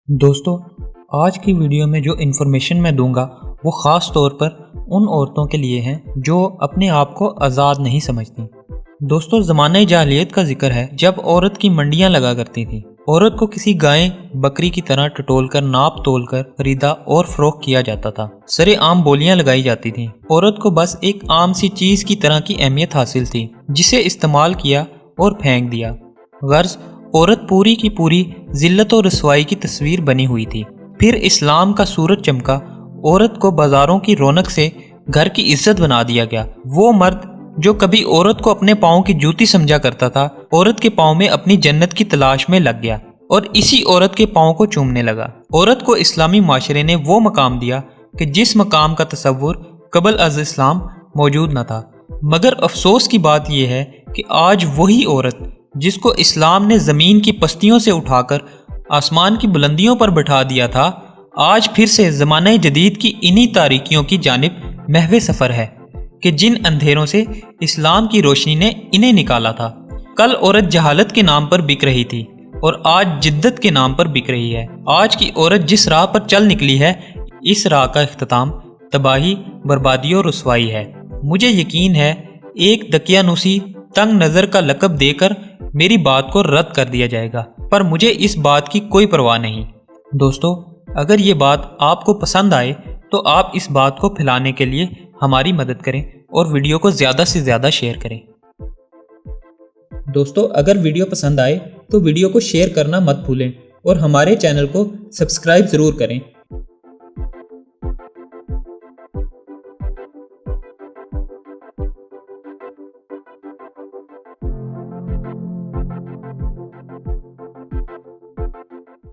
दोस्तों, आज की वीडियो में जो इन्फॉर्मेशन मैं दूंगा वो ख़ास तौर पर उन औरतों के लिए हैं जो अपने आप को आज़ाद नहीं समझती। दोस्तों, ज़माने जाहिलियत का जिक्र है जब औरत की मंडियां लगा करती थी। औरत को किसी गाय बकरी की तरह टटोल कर नाप तोल कर खरीदा और फरोख्त किया जाता था। सरे आम बोलियां लगाई जाती थीं। औरत को बस एक आम सी चीज़ की तरह की अहमियत हासिल थी जिसे इस्तेमाल किया और फेंक दिया। गर्ज औरत पूरी की पूरी जिल्लत और रसवाई की तस्वीर बनी हुई थी। फिर इस्लाम का सूरज चमका, औरत को बाजारों की रौनक से घर की इज्जत बना दिया गया। वो मर्द जो कभी औरत को अपने पाँव की जूती समझा करता था, औरत के पाँव में अपनी जन्नत की तलाश में लग गया और इसी औरत के पाँव को चूमने लगा। औरत को इस्लामी माशरे ने वो मकाम दिया कि जिस मकाम का तसव्वुर कबल अज़ इस्लाम मौजूद न था। मगर अफसोस की बात यह है कि आज वही औरत जिसको इस्लाम ने ज़मीन की पस्तियों से उठाकर आसमान की बुलंदियों पर बैठा दिया था, आज फिर से ज़माने जदीद की इन्हीं तारीकियों की जानिब महवे सफ़र है कि जिन अंधेरों से इस्लाम की रोशनी ने इन्हें निकाला था। कल औरत जहालत के नाम पर बिक रही थी और आज जिद्दत के नाम पर बिक रही है। आज की औरत जिस राह पर चल निकली है, इस राह का इख्तिताम तबाही, बर्बादी और रुसवाई है। मुझे यकीन है एक दकियानुसी तंग नज़र का लक़ब देकर मेरी बात को रद्द कर दिया जाएगा, पर मुझे इस बात की कोई परवाह नहीं। दोस्तों, अगर ये बात आपको पसंद आए तो आप इस बात को फैलाने के लिए हमारी मदद करें और वीडियो को ज़्यादा से ज़्यादा शेयर करें। दोस्तों, अगर वीडियो पसंद आए तो वीडियो को शेयर करना मत भूलें और हमारे चैनल को सब्सक्राइब ज़रूर करें